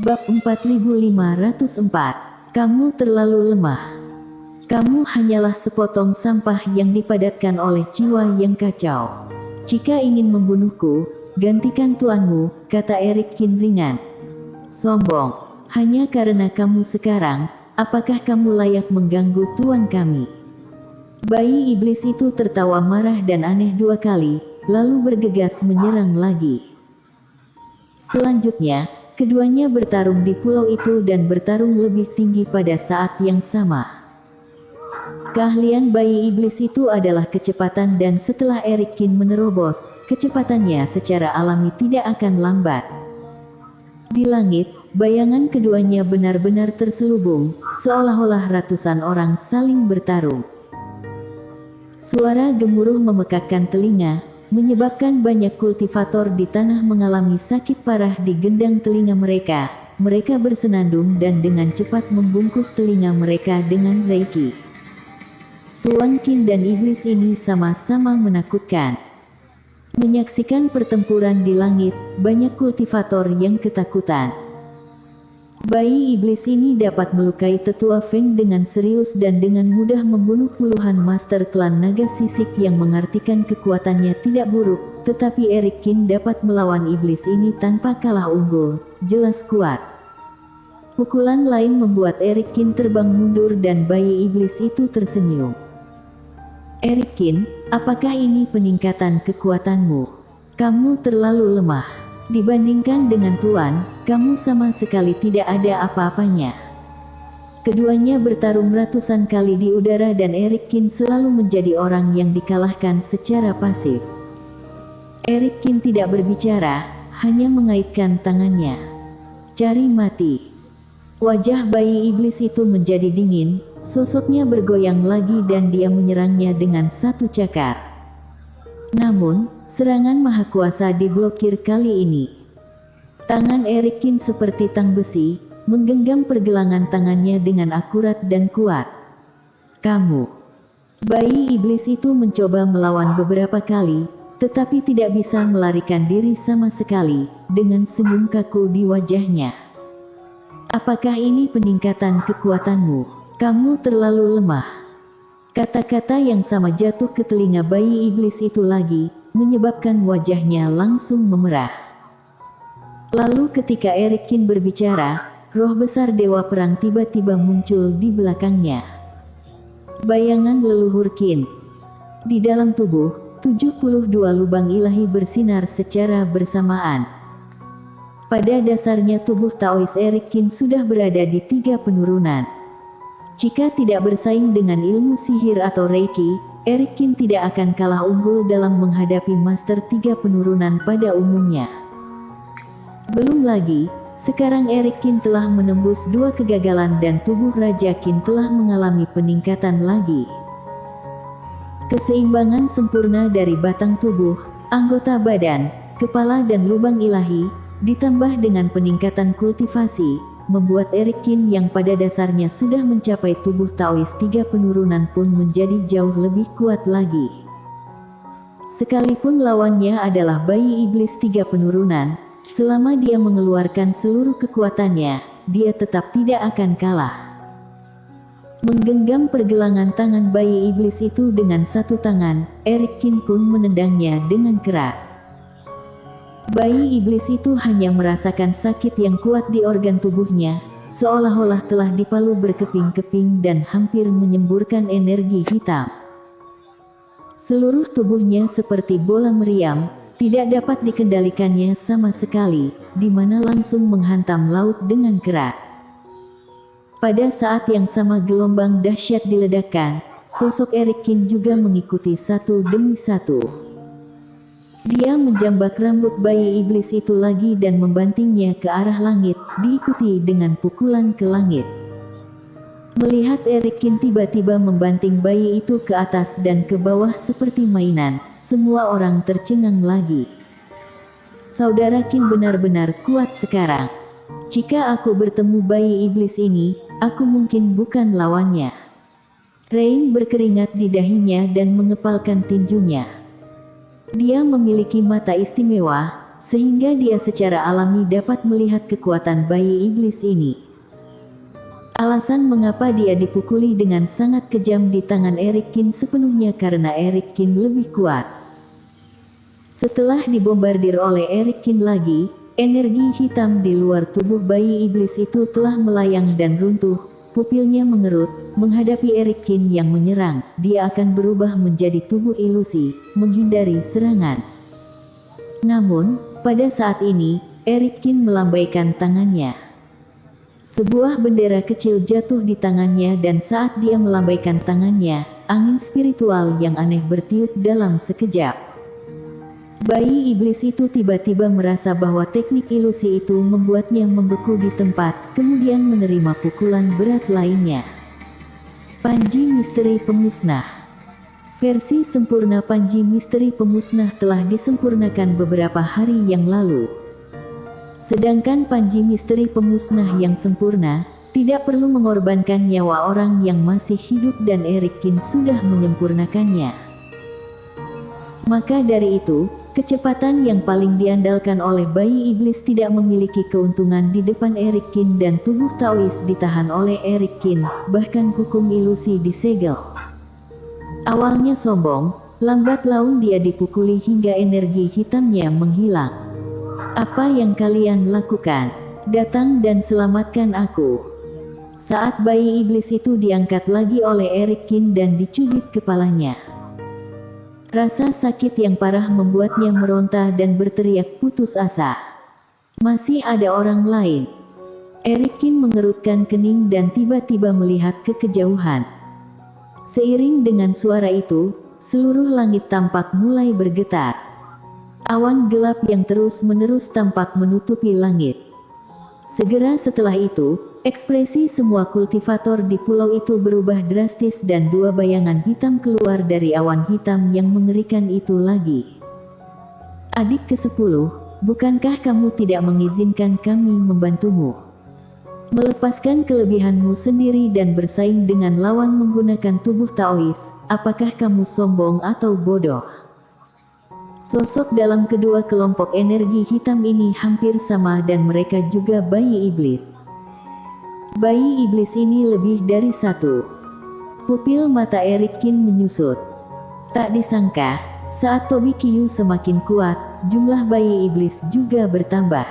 Bab 4504. Kamu terlalu lemah. Kamu hanyalah sepotong sampah yang dipadatkan oleh jiwa yang kacau. Jika ingin membunuhku, gantikan tuanmu, kata Erik Kin ringan. Sombong. Hanya karena kamu sekarang, apakah kamu layak mengganggu tuan kami? Bayi iblis itu tertawa marah dan aneh dua kali, lalu bergegas menyerang lagi. Selanjutnya, keduanya bertarung di pulau itu dan bertarung lebih tinggi pada saat yang sama. Keahlian bayi iblis itu adalah kecepatan dan setelah Erik Kin menerobos, kecepatannya secara alami tidak akan lambat. Di langit, bayangan keduanya benar-benar terselubung, seolah-olah ratusan orang saling bertarung. Suara gemuruh memekakkan telinga, menyebabkan banyak kultivator di tanah mengalami sakit parah di gendang telinga mereka. Mereka bersenandung dan dengan cepat membungkus telinga mereka dengan reiki. Tuan Kin dan iblis ini sama-sama menakutkan. Menyaksikan pertempuran di langit, banyak kultivator yang ketakutan. Bayi iblis ini dapat melukai tetua Feng dengan serius dan dengan mudah membunuh puluhan master klan naga sisik yang mengartikan kekuatannya tidak buruk, tetapi Erik Kin dapat melawan iblis ini tanpa kalah unggul, jelas kuat. Pukulan lain membuat Erik Kin terbang mundur dan bayi iblis itu tersenyum. Erik Kin, apakah ini peningkatan kekuatanmu? Kamu terlalu lemah. Dibandingkan dengan Tuan, kamu sama sekali tidak ada apa-apanya. Keduanya bertarung ratusan kali di udara dan Erik Kin selalu menjadi orang yang dikalahkan secara pasif. Erik Kin tidak berbicara, hanya mengaitkan tangannya. Cari mati. Wajah bayi iblis itu menjadi dingin, sosoknya bergoyang lagi dan dia menyerangnya dengan satu cakar. Namun, serangan maha kuasa diblokir kali ini. Tangan Erik Kin seperti tang besi, menggenggam pergelangan tangannya dengan akurat dan kuat. Kamu. Bayi iblis itu mencoba melawan beberapa kali, tetapi tidak bisa melarikan diri sama sekali, dengan senyum kaku di wajahnya. Apakah ini peningkatan kekuatanmu? Kamu terlalu lemah. Kata-kata yang sama jatuh ke telinga bayi iblis itu lagi, menyebabkan wajahnya langsung memerah. Lalu ketika Erik Kin berbicara, roh besar Dewa Perang tiba-tiba muncul di belakangnya. Bayangan leluhur Kin. Di dalam tubuh, 72 lubang ilahi bersinar secara bersamaan. Pada dasarnya tubuh Taois Erik Kin sudah berada di 3 penurunan. Jika tidak bersaing dengan ilmu sihir atau reiki, Erik Kin tidak akan kalah unggul dalam menghadapi Master 3 penurunan pada umumnya. Belum lagi, sekarang Erik Kin telah menembus 2 kegagalan dan tubuh Raja Kin telah mengalami peningkatan lagi. Keseimbangan sempurna dari batang tubuh, anggota badan, kepala dan lubang ilahi, ditambah dengan peningkatan kultivasi, membuat Erik Kin yang pada dasarnya sudah mencapai tubuh Taois 3 penurunan pun menjadi jauh lebih kuat lagi. Sekalipun lawannya adalah bayi iblis 3 penurunan, selama dia mengeluarkan seluruh kekuatannya, dia tetap tidak akan kalah. Menggenggam pergelangan tangan bayi iblis itu dengan satu tangan, Erik Kin pun menendangnya dengan keras. Bayi iblis itu hanya merasakan sakit yang kuat di organ tubuhnya, seolah-olah telah dipalu berkeping-keping dan hampir menyemburkan energi hitam. Seluruh tubuhnya seperti bola meriam, tidak dapat dikendalikannya sama sekali, di mana langsung menghantam laut dengan keras. Pada saat yang sama gelombang dahsyat diledakkan, sosok Erik Kin juga mengikuti satu demi satu. Dia menjambak rambut bayi iblis itu lagi dan membantingnya ke arah langit, diikuti dengan pukulan ke langit. Melihat Erik Kin tiba-tiba membanting bayi itu ke atas dan ke bawah seperti mainan, semua orang tercengang lagi. Saudara Kin benar-benar kuat sekarang. Jika aku bertemu bayi iblis ini, aku mungkin bukan lawannya. Rain berkeringat di dahinya dan mengepalkan tinjunya. Dia memiliki mata istimewa, sehingga dia secara alami dapat melihat kekuatan bayi iblis ini. Alasan mengapa dia dipukuli dengan sangat kejam di tangan Eric Kin sepenuhnya karena Eric Kin lebih kuat. Setelah dibombardir oleh Eric Kin lagi, energi hitam di luar tubuh bayi iblis itu telah melayang dan runtuh. Pupilnya mengerut, menghadapi Eric Kin yang menyerang. Dia akan berubah menjadi tubuh ilusi, menghindari serangan. Namun, pada saat ini, Eric Kin melambaikan tangannya. Sebuah bendera kecil jatuh di tangannya dan saat dia melambaikan tangannya, angin spiritual yang aneh bertiup dalam sekejap. Bayi iblis itu tiba-tiba merasa bahwa teknik ilusi itu membuatnya membeku di tempat, kemudian menerima pukulan berat lainnya. Panji Misteri Pemusnah. Versi sempurna Panji Misteri Pemusnah telah disempurnakan beberapa hari yang lalu. Sedangkan Panji Misteri Pemusnah yang sempurna, tidak perlu mengorbankan nyawa orang yang masih hidup dan Eric Kin sudah menyempurnakannya. Maka dari itu, kecepatan yang paling diandalkan oleh bayi iblis tidak memiliki keuntungan di depan Eric Kin dan tubuh Taois ditahan oleh Eric Kin, bahkan hukum ilusi disegel. Awalnya sombong, lambat laun dia dipukuli hingga energi hitamnya menghilang. Apa yang kalian lakukan? Datang dan selamatkan aku. Saat bayi iblis itu diangkat lagi oleh Eric Kin dan dicubit kepalanya. Rasa sakit yang parah membuatnya meronta dan berteriak putus asa. Masih ada orang lain. Eric Kin mengerutkan kening dan tiba-tiba melihat ke kejauhan. Seiring dengan suara itu, seluruh langit tampak mulai bergetar. Awan gelap yang terus-menerus tampak menutupi langit. Segera setelah itu, ekspresi semua kultivator di pulau itu berubah drastis dan dua bayangan hitam keluar dari awan hitam yang mengerikan itu lagi. Adik ke-10, bukankah kamu tidak mengizinkan kami membantumu? Melepaskan kelebihanmu sendiri dan bersaing dengan lawan menggunakan tubuh Taois, apakah kamu sombong atau bodoh? Sosok dalam kedua kelompok energi hitam ini hampir sama dan mereka juga bayi iblis. Bayi iblis ini lebih dari satu. Pupil mata Eric Kin menyusut. Tak disangka, saat Tobi Kyu semakin kuat, jumlah bayi iblis juga bertambah.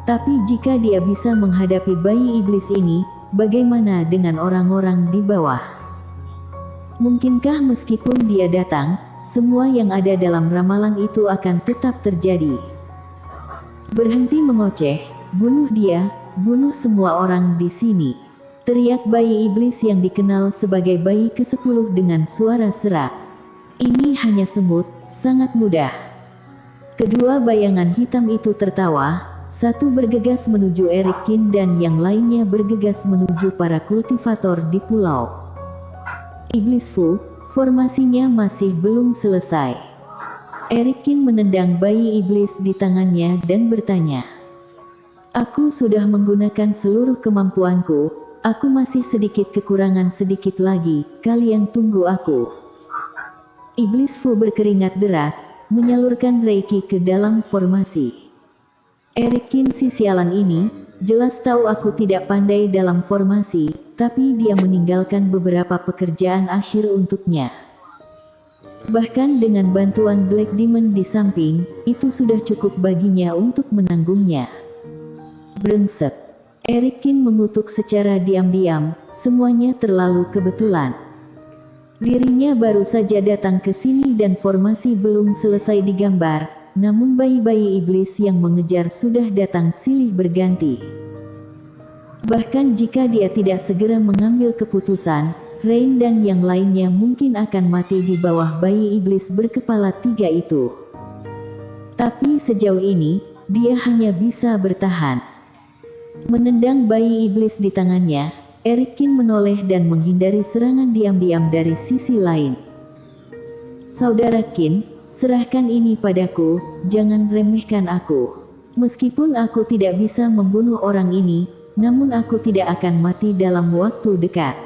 Tapi jika dia bisa menghadapi bayi iblis ini, bagaimana dengan orang-orang di bawah? Mungkinkah meskipun dia datang, semua yang ada dalam ramalan itu akan tetap terjadi? Berhenti mengoceh, bunuh dia, bunuh semua orang di sini. Teriak bayi iblis yang dikenal sebagai bayi ke-10 dengan suara serak. Ini hanya semut, sangat mudah. Kedua bayangan hitam itu tertawa, satu bergegas menuju Eric Kin dan yang lainnya bergegas menuju para kultivator di pulau. Iblis Fu, formasinya masih belum selesai. Eric Kin menendang bayi iblis di tangannya dan bertanya, "Aku sudah menggunakan seluruh kemampuanku, aku masih sedikit kekurangan sedikit lagi, kalian tunggu aku." Iblis Fu berkeringat deras, menyalurkan Reiki ke dalam formasi. Eric Kin si sialan ini, jelas tahu aku tidak pandai dalam formasi, tapi dia meninggalkan beberapa pekerjaan akhir untuknya. Bahkan dengan bantuan Black Demon di samping, itu sudah cukup baginya untuk menanggungnya. Brengsek. Eric Kin mengutuk secara diam-diam, semuanya terlalu kebetulan. Dirinya baru saja datang ke sini dan formasi belum selesai digambar, namun bayi-bayi iblis yang mengejar sudah datang silih berganti. Bahkan jika dia tidak segera mengambil keputusan, Rain dan yang lainnya mungkin akan mati di bawah bayi iblis berkepala 3 itu. Tapi sejauh ini, dia hanya bisa bertahan. Menendang bayi iblis di tangannya, Eric Kin menoleh dan menghindari serangan diam-diam dari sisi lain. "Saudara Kin, serahkan ini padaku, jangan remehkan aku. Meskipun aku tidak bisa membunuh orang ini, namun aku tidak akan mati dalam waktu dekat."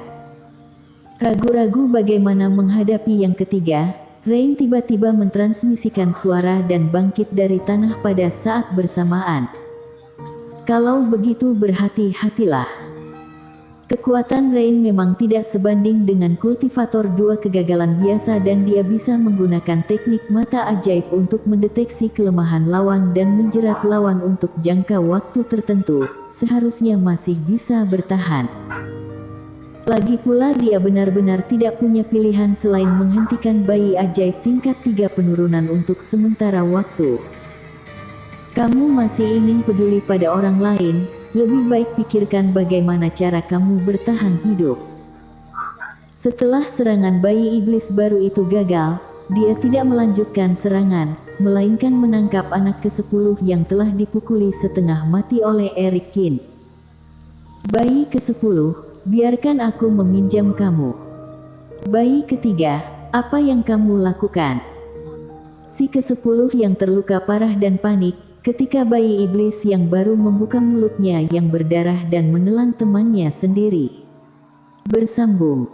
Ragu-ragu bagaimana menghadapi yang ketiga, Rain tiba-tiba mentransmisikan suara dan bangkit dari tanah pada saat bersamaan. Kalau begitu berhati-hatilah. Kekuatan Rain memang tidak sebanding dengan kultivator 2 kegagalan biasa dan dia bisa menggunakan teknik mata ajaib untuk mendeteksi kelemahan lawan dan menjerat lawan untuk jangka waktu tertentu, seharusnya masih bisa bertahan. Lagi pula dia benar-benar tidak punya pilihan selain menghentikan bayi ajaib tingkat 3 penurunan untuk sementara waktu. Kamu masih ingin peduli pada orang lain? Lebih baik pikirkan bagaimana cara kamu bertahan hidup. Setelah serangan bayi iblis baru itu gagal, dia tidak melanjutkan serangan, melainkan menangkap anak ke-10 yang telah dipukuli setengah mati oleh Eric Kin. Bayi ke-10, biarkan aku meminjam kamu. Bayi ketiga, apa yang kamu lakukan? Si ke-10 yang terluka parah dan panik, ketika bayi iblis yang baru membuka mulutnya yang berdarah dan menelan temannya sendiri. Bersambung.